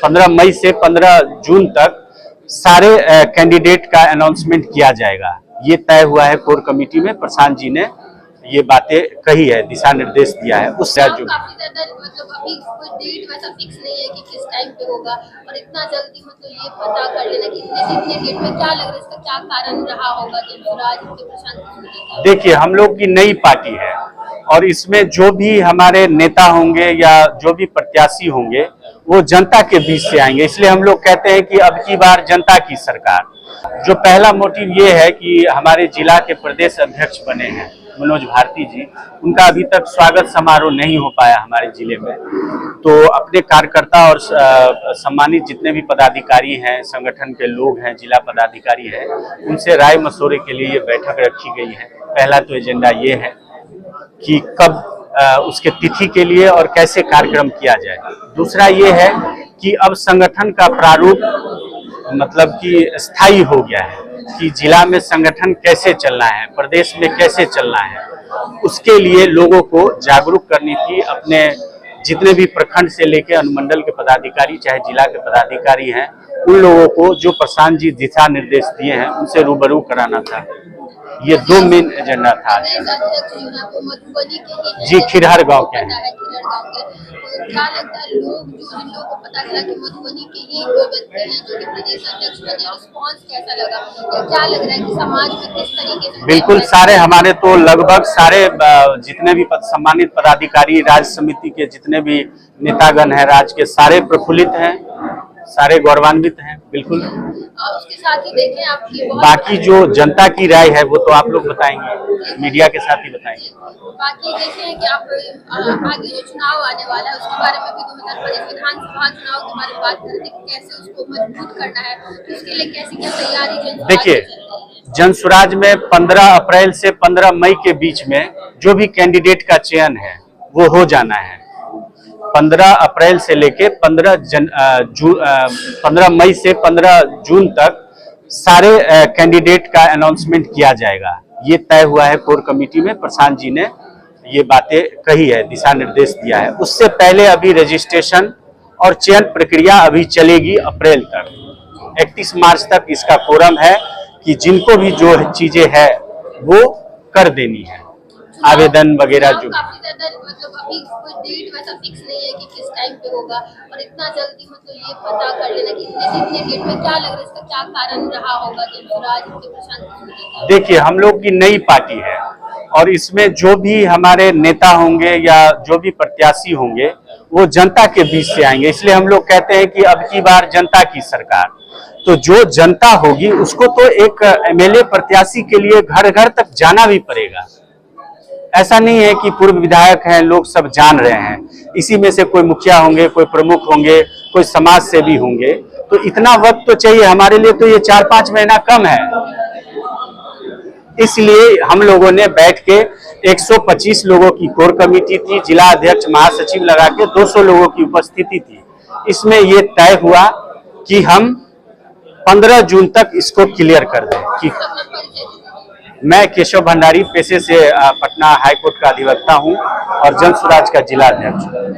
15 मई से 15 जून तक सारे कैंडिडेट का अनाउंसमेंट किया जाएगा। ये तय हुआ है कोर कमेटी में। प्रशांत जी ने ये बातें कही है, दिशा निर्देश दिया है। उस काफी ज्यादा मतलब अभी कोई डेट वैसा फिक्स नहीं है कि किस टाइम पे होगा, और इतना जल्दी मतलब ये पता कर लेना कि इतने डेट में, क्या लग रहा है इसका क्या कारण रहा होगा जनसुराज के प्रशांत? देखिए, हम लोग की नई पार्टी है और इसमें जो भी हमारे नेता होंगे या जो भी प्रत्याशी होंगे वो जनता के बीच से आएंगे। इसलिए हम लोग कहते हैं कि अब की बार जनता की सरकार। जो पहला मोटिव ये है कि हमारे जिला के प्रदेश अध्यक्ष बने हैं मनोज भारती जी, उनका अभी तक स्वागत समारोह नहीं हो पाया हमारे जिले में। तो अपने कार्यकर्ता और सम्मानित जितने भी पदाधिकारी हैं, संगठन के लोग हैं, जिला पदाधिकारी हैं, उनसे राय मशवरे के लिए ये बैठक रखी गई है। पहला तो एजेंडा ये है कि कब उसके तिथि के लिए और कैसे कार्यक्रम किया जाए। दूसरा ये है कि अब संगठन का प्रारूप मतलब कि स्थायी हो गया है कि जिला में संगठन कैसे चलना है, प्रदेश में कैसे चलना है। उसके लिए लोगों को जागरूक करनी थी। अपने जितने भी प्रखंड से लेकर अनुमंडल के पदाधिकारी चाहे जिला के पदाधिकारी हैं, उन लोगों को जो प्रशांत जी दिशा निर्देश दिए हैं उनसे रूबरू कराना था। ये दो मेन एजेंडा था। जी, खिरहर गांव के हैं। क्या लगता है लोग जिन लोगों को पता चला कि मधुबनी के ही दो व्यक्ति हैं जो कि प्रदेश अध्यक्ष बने, रिस्पॉन्स कैसा लगा, या क्या लग रहा है कि समाज में किस तरीके से? बिल्कुल, सारे हमारे तो लगभग सारे जितने भी सम्मानित पदाधिकारी, राज्य समिति के जितने भी नेतागण हैं राज्य के, सारे प्रफुल्लित हैं, सारे गौरवान्वित हैं। बिल्कुल। उसके साथ ही देखें आपकी बाकी जो जनता की राय है वो तो आप लोग बताएंगे, मीडिया के साथ ही बताएंगे। बाकी देखें कि आप आगे जो चुनाव आने वाला है उसके बारे में भी 2025 विधानसभा चुनाव के बारे में बात करते हैं, कैसे उसको मजबूत करना है, तो उसके लिए कैसी क्या तैयारी? देखिए, जनसुराज में 15 अप्रैल से 15 मई के बीच में जो भी कैंडिडेट का चयन है वो हो जाना है। 15 अप्रैल से लेके 15 मई से 15 जून तक सारे कैंडिडेट का अनाउंसमेंट किया जाएगा। ये तय हुआ है कोर कमेटी में। प्रशांत जी ने ये बातें कही है, दिशा निर्देश दिया है। उससे पहले अभी रजिस्ट्रेशन और चयन प्रक्रिया अभी चलेगी अप्रैल तक। 31 मार्च तक इसका कोरम है कि जिनको भी जो चीजें है वो कर देनी है, आवेदन वगैरह जो। काफी ज्यादा मतलब अभी कोई डेट वैसा फिक्स नहीं है कि किस टाइम पे होगा, और इतना जल्दी मतलब ये पता कर लेना कि इतने डेट में, क्या लग रहा है इसका क्या कारण रहा होगा जनसुराज के प्रशांत? देखिए, हम लोग की नई पार्टी है और इसमें जो भी हमारे नेता होंगे या जो भी प्रत्याशी होंगे वो जनता के बीच से आएंगे। इसलिए हम लोग कहते हैं कि अब की बार जनता की सरकार। तो जो जनता होगी उसको तो एक एमएलए प्रत्याशी के लिए घर घर तक जाना भी पड़ेगा। ऐसा नहीं है कि पूर्व विधायक हैं, लोग सब जान रहे हैं। इसी में से कोई मुखिया होंगे, कोई प्रमुख होंगे, कोई समाज सेवी होंगे। तो इतना वक्त तो चाहिए हमारे लिए, तो ये 4-5 महीना कम है। इसलिए हम लोगों ने बैठ के 125 लोगों की कोर कमेटी थी, जिला अध्यक्ष महासचिव लगा के 200 लोगों की उपस्थिति थी। इसमें ये तय हुआ कि हम 15 जून तक इसको क्लियर कर दें। कि मैं केशव भंडारी, पेशे से पटना हाईकोर्ट का अधिवक्ता हूं और जनसुराज का जिला अध्यक्ष हूं।